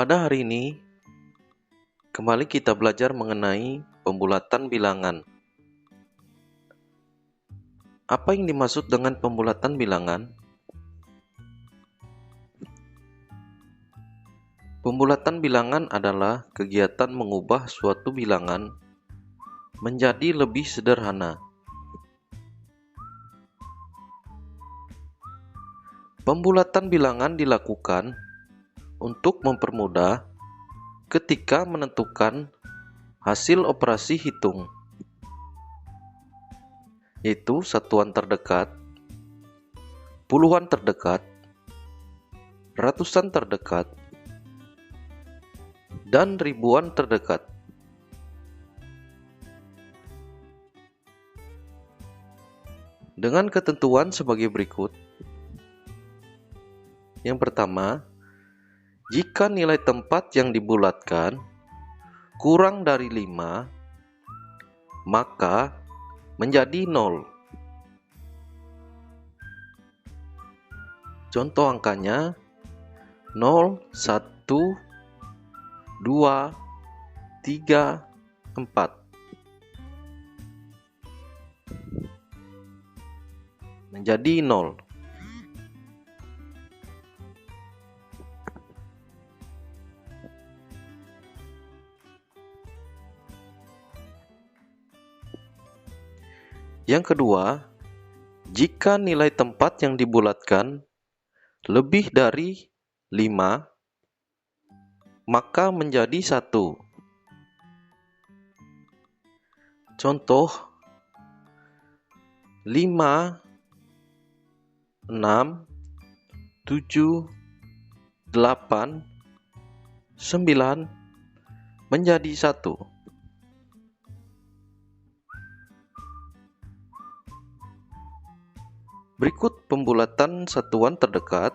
Pada hari ini, kembali kita belajar mengenai pembulatan bilangan. Apa yang dimaksud dengan pembulatan bilangan? Pembulatan bilangan adalah kegiatan mengubah suatu bilangan menjadi lebih sederhana. Pembulatan bilangan dilakukan untuk mempermudah ketika menentukan hasil operasi hitung, yaitu satuan terdekat, puluhan terdekat, ratusan terdekat, dan ribuan terdekat. Dengan ketentuan sebagai berikut. Yang pertama, jika nilai tempat yang dibulatkan kurang dari 5, maka menjadi 0. Contoh angkanya 0, 1, 2, 3, 4. Menjadi 0. Yang kedua, jika nilai tempat yang dibulatkan lebih dari 5, maka menjadi 1. Contoh 5, 6, 7, 8, 9 menjadi 1. Berikut pembulatan satuan terdekat.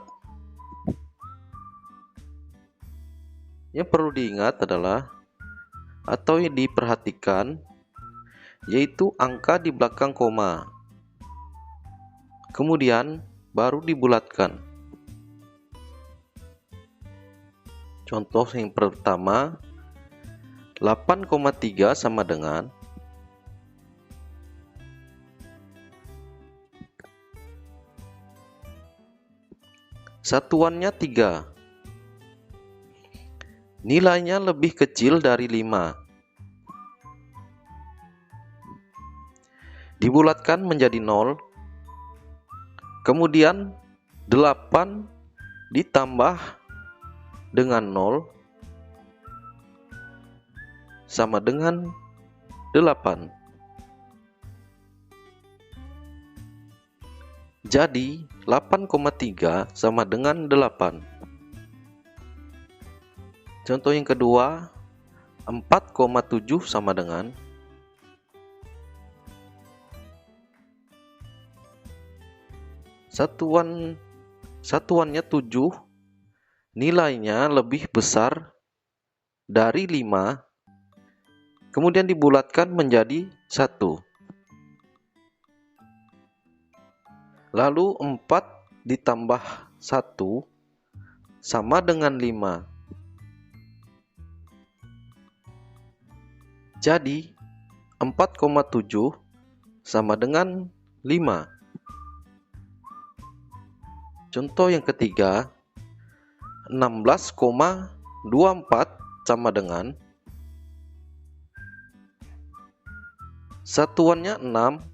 Yang perlu diingat adalah atau yang diperhatikan yaitu angka di belakang koma. Kemudian baru dibulatkan. Contoh yang pertama, 8,3 sama dengan satuannya 3. Nilainya lebih kecil dari 5. Dibulatkan menjadi 0. Kemudian 8 ditambah dengan 0 sama dengan 8. Jadi 8,3 sama dengan 8. Contoh yang kedua, 4,7 sama dengan satuannya 7, nilainya lebih besar dari 5, kemudian dibulatkan menjadi 1. Lalu 4 ditambah 1 sama dengan 5. Jadi 4,7 sama dengan 5. Contoh yang ketiga, 16,24 sama dengan satuannya 6,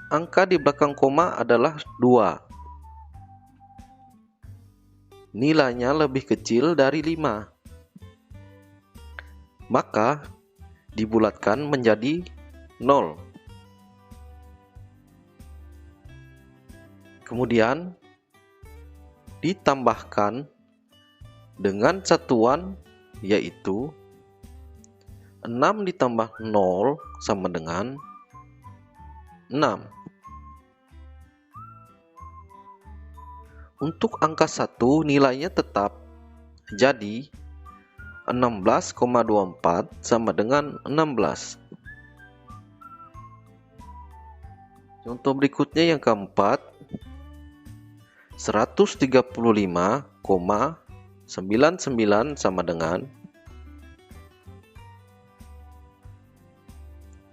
angka di belakang koma adalah 2. Nilainya lebih kecil dari 5. Maka dibulatkan menjadi 0. Kemudian ditambahkan dengan satuan yaitu 6 ditambah 0 sama dengan 6. Untuk angka 1 nilainya tetap, jadi 16,24 sama dengan 16. Contoh berikutnya yang keempat, 135,1 99 sama dengan,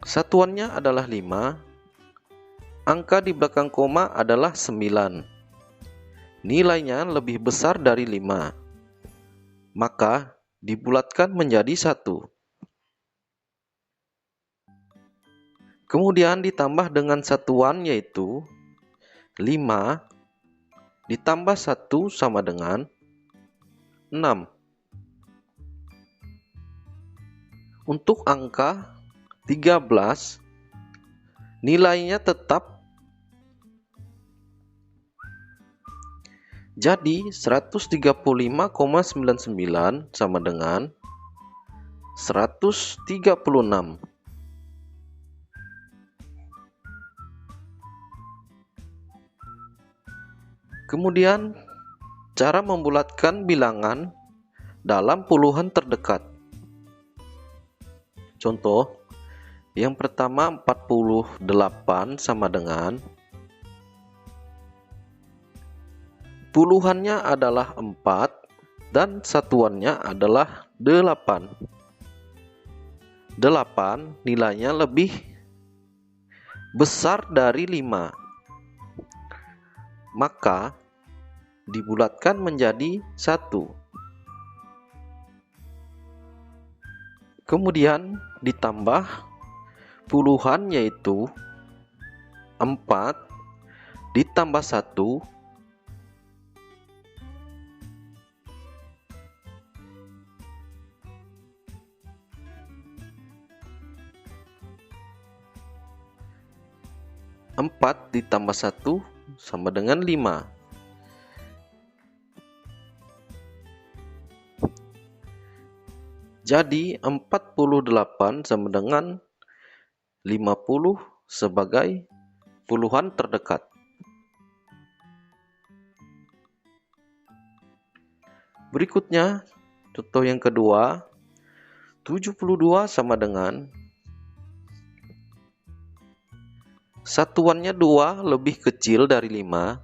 satuannya adalah 5, angka di belakang koma adalah 9. Nilainya lebih besar dari 5, maka dibulatkan menjadi 1. Kemudian ditambah dengan satuan yaitu 5 ditambah 1 sama dengan 6. Untuk angka 13, nilainya tetap. Jadi 135,99 sama dengan 136. Kemudian, cara membulatkan bilangan dalam puluhan terdekat. Contoh, yang pertama 48 sama dengan, puluhannya adalah 4 dan satuannya adalah 8. 8 nilainya lebih besar dari 5. Maka dibulatkan menjadi 1. Kemudian ditambah puluhan yaitu 4 ditambah 1 4 ditambah 1 sama dengan 5. Jadi 48 sama dengan 50 sebagai puluhan terdekat. Berikutnya, contoh yang kedua, 72 sama dengan, satuannya 2 lebih kecil dari 5,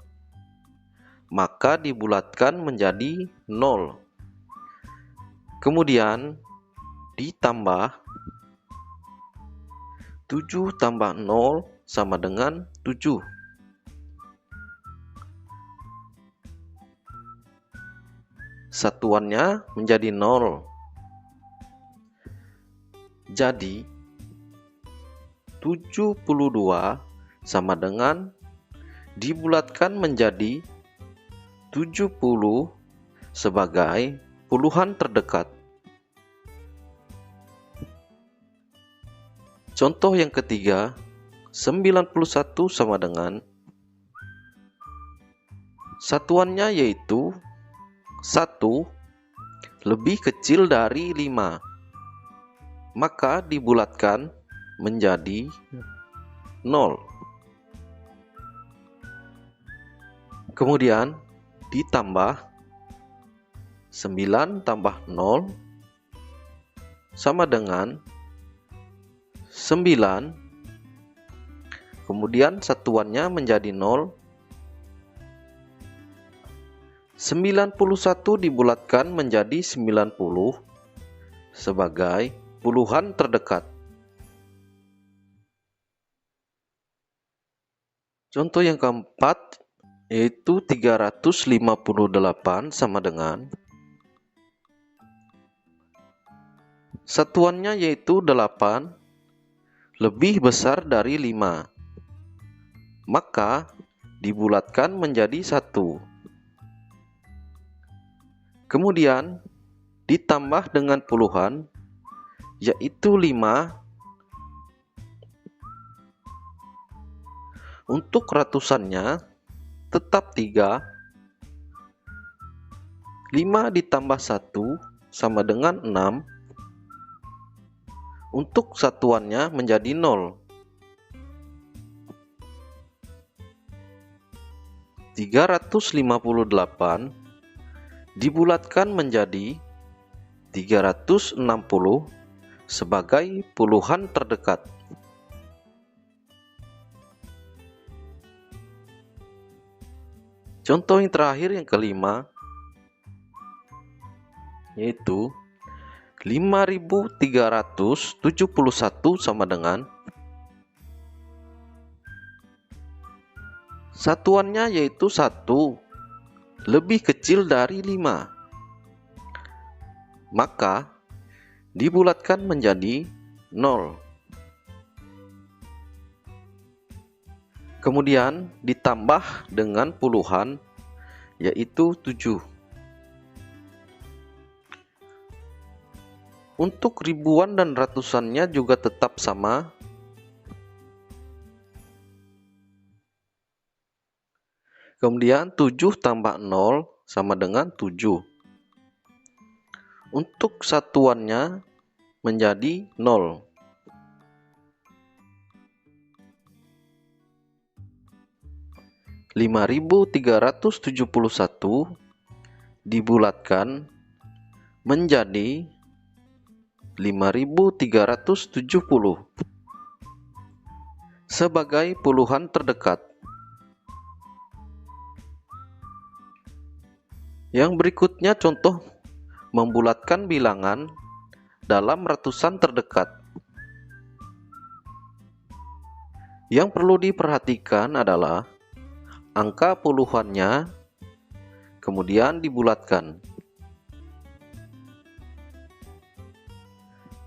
maka dibulatkan menjadi 0. Kemudian ditambah 7 tambah 0 sama dengan 7. Satuannya menjadi 0. Jadi 72 sama dengan dibulatkan menjadi 70 sebagai puluhan terdekat. Contoh yang ketiga, 91 sama dengan, satuannya yaitu 1 lebih kecil dari 5, maka dibulatkan menjadi 0. Kemudian ditambah 9 tambah 0 sama dengan 9. Kemudian satuannya menjadi 0. 91 dibulatkan menjadi 90 sebagai puluhan terdekat. Contoh yang keempat yaitu 358 sama dengan, satuannya yaitu 8 lebih besar dari 5, maka dibulatkan menjadi 1. Kemudian ditambah dengan puluhan yaitu 5. Untuk ratusannya tetap 3. 5 ditambah 1 sama dengan 6. Untuk satuannya menjadi 0. 358 dibulatkan menjadi 360 sebagai puluhan terdekat. Contoh yang terakhir yang kelima, yaitu 5.371 sama dengan satuannya yaitu 1 lebih kecil dari 5. Maka dibulatkan menjadi 0. Kemudian ditambah dengan puluhan yaitu 7. Untuk ribuan dan ratusannya juga tetap sama. Kemudian 7 tambah 0 sama dengan 7. Untuk satuannya menjadi 0. (5.371) dibulatkan menjadi 5.370 sebagai puluhan terdekat. Yang berikutnya contoh membulatkan bilangan dalam ratusan terdekat. Yang perlu diperhatikan adalah angka puluhannya kemudian dibulatkan.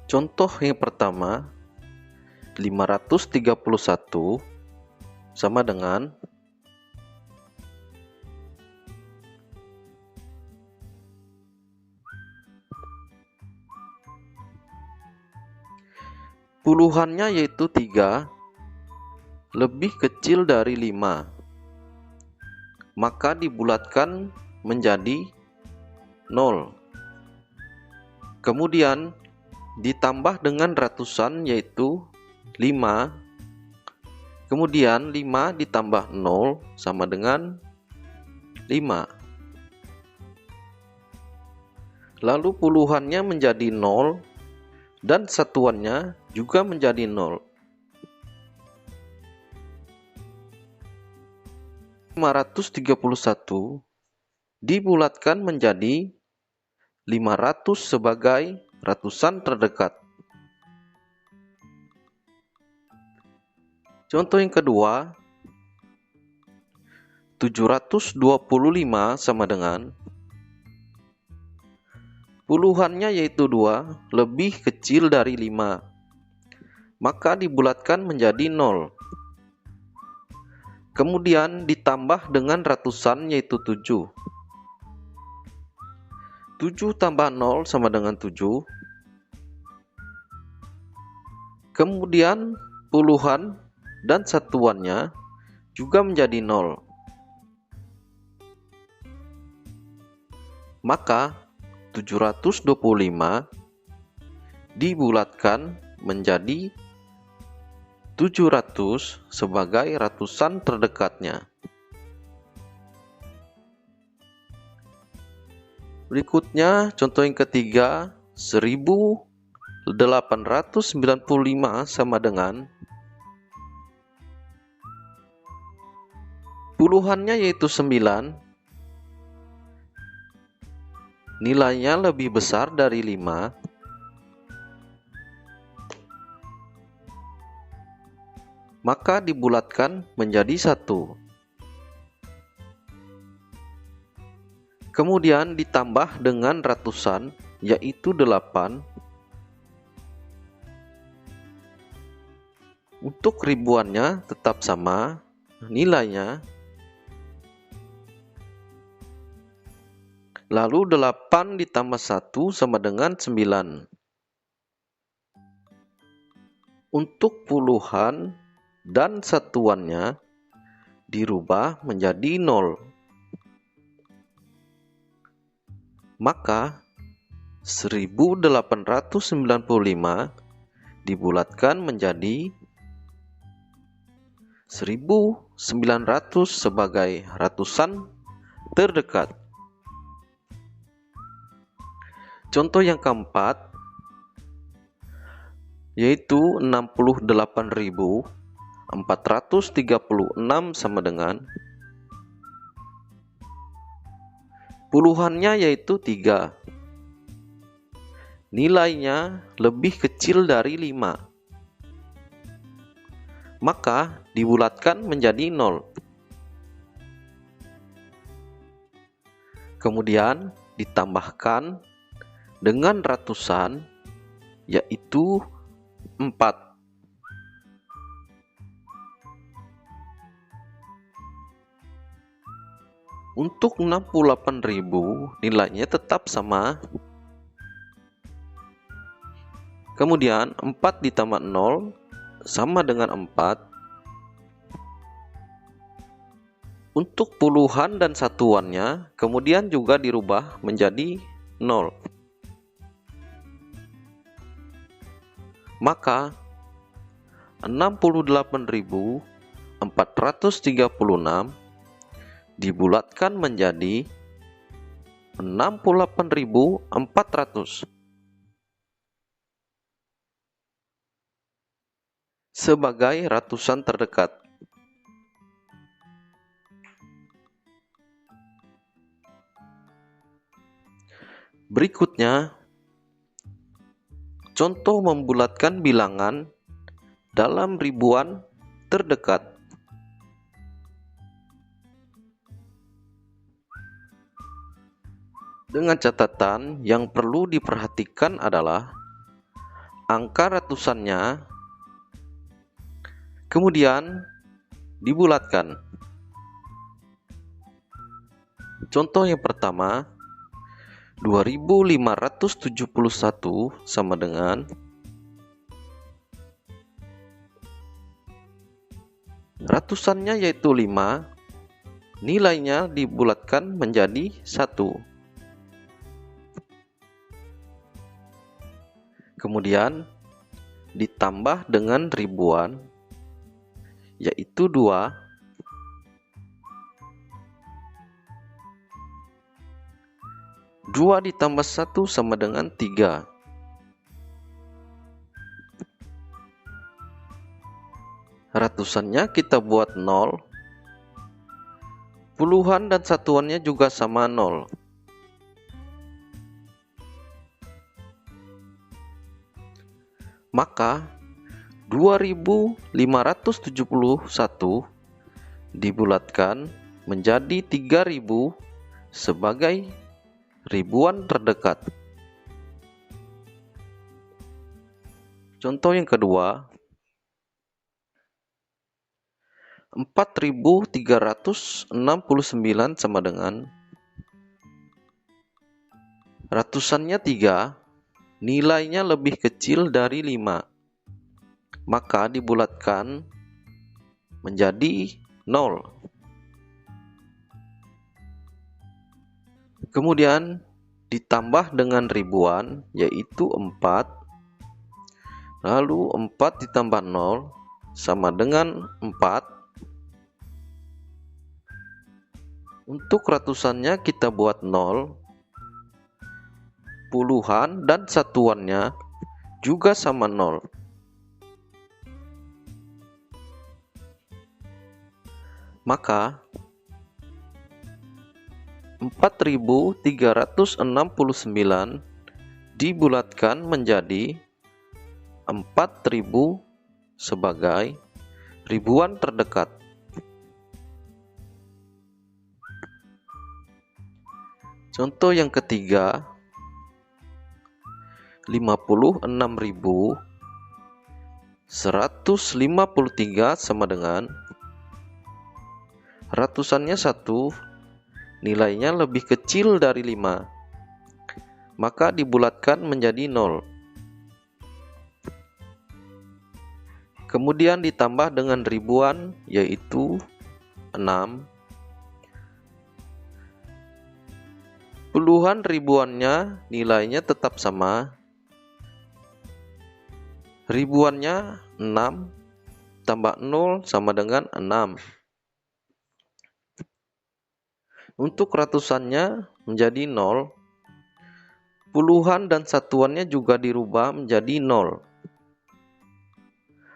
Contoh yang pertama, 531 sama dengan puluhannya yaitu 3 lebih kecil dari 5. Maka dibulatkan menjadi 0. Kemudian ditambah dengan ratusan yaitu 5. Kemudian 5 ditambah 0 sama dengan 5. Lalu puluhannya menjadi 0 dan satuannya juga menjadi 0. 531 dibulatkan menjadi 500 sebagai ratusan terdekat. Contoh yang kedua, 725 sama dengan puluhannya yaitu 2 lebih kecil dari 5. Maka dibulatkan menjadi 0. Kemudian ditambah dengan ratusan yaitu 7. 7 tambah 0 sama dengan 7. Kemudian puluhan dan satuannya juga menjadi 0. Maka 725 dibulatkan menjadi 700 sebagai ratusan terdekatnya. Berikutnya contoh yang ketiga, 1895 sama dengan puluhannya yaitu 9, nilainya lebih besar dari 5. Maka dibulatkan menjadi 1. Kemudian ditambah dengan ratusan yaitu 8. Untuk ribuannya tetap sama nilainya. Lalu 8 ditambah 1 sama dengan 9. Untuk puluhan dan satuannya dirubah menjadi 0. Maka 1895 dibulatkan menjadi 1900 sebagai ratusan terdekat. Contoh yang keempat yaitu 68.436 sama dengan puluhannya yaitu 3 nilainya lebih kecil dari 5, maka dibulatkan menjadi 0. Kemudian ditambahkan dengan ratusan, yaitu 4. Untuk 68.000 nilainya tetap sama. Kemudian 4 ditambah 0 sama dengan 4. Untuk puluhan dan satuannya kemudian juga dirubah menjadi 0. Maka 68.436 dibulatkan menjadi 68.400 sebagai ratusan terdekat. Berikutnya, contoh membulatkan bilangan dalam ribuan terdekat. Dengan catatan yang perlu diperhatikan adalah angka ratusannya kemudian dibulatkan. Contoh yang pertama, 2571 sama dengan ratusannya yaitu 5, nilainya dibulatkan menjadi 1. Kemudian ditambah dengan ribuan, yaitu 2. Dua ditambah 1 sama dengan 3. Ratusannya kita buat 0. Puluhan dan satuannya juga sama 0. Maka 2571 dibulatkan menjadi 3000 sebagai ribuan terdekat. Contoh yang kedua, 4369 sama dengan ratusannya 3, nilainya lebih kecil dari 5, maka dibulatkan menjadi 0. Kemudian ditambah dengan ribuan, yaitu 4. Lalu 4 ditambah 0 sama dengan 4. Untuk ratusannya kita buat 0. Puluhan dan satuannya juga sama 0. Maka 4369 dibulatkan menjadi 4000 sebagai ribuan terdekat. Contoh yang ketiga, 56.153 sama dengan ratusannya 1, nilainya lebih kecil dari 5, maka dibulatkan menjadi 0. Kemudian ditambah dengan ribuan, yaitu 6. Puluhan ribuannya nilainya tetap sama. Ribuannya 6 tambah 0 sama dengan 6. Untuk ratusannya menjadi 0. Puluhan dan satuannya juga dirubah menjadi 0.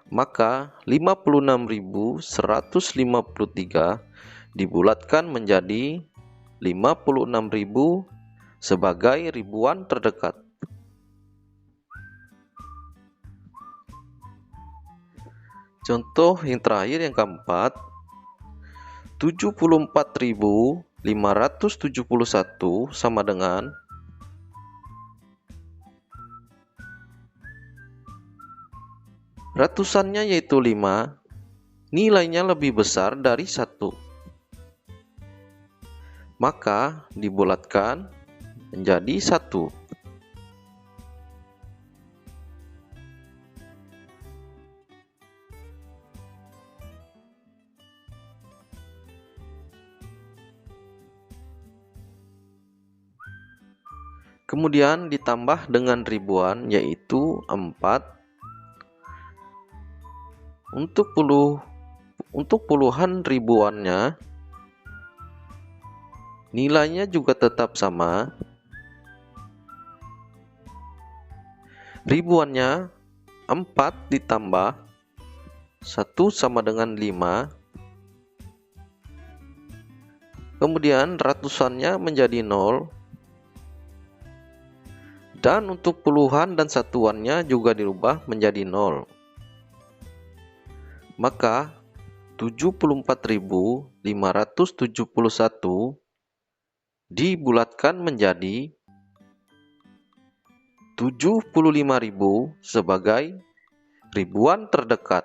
Maka 56.153 dibulatkan menjadi 56.000 sebagai ribuan terdekat. Contoh yang terakhir yang keempat, 74.571 sama dengan ratusannya yaitu 5, nilainya lebih besar dari 1. Maka dibulatkan menjadi 1. Kemudian ditambah dengan ribuan yaitu 4. Untuk puluhan ribuannya nilainya juga tetap sama. Ribuannya 4 ditambah 1 sama dengan 5. Kemudian ratusannya menjadi 0. Dan untuk puluhan dan satuannya juga dirubah menjadi 0. Maka 74.571 dibulatkan menjadi 75.000 sebagai ribuan terdekat.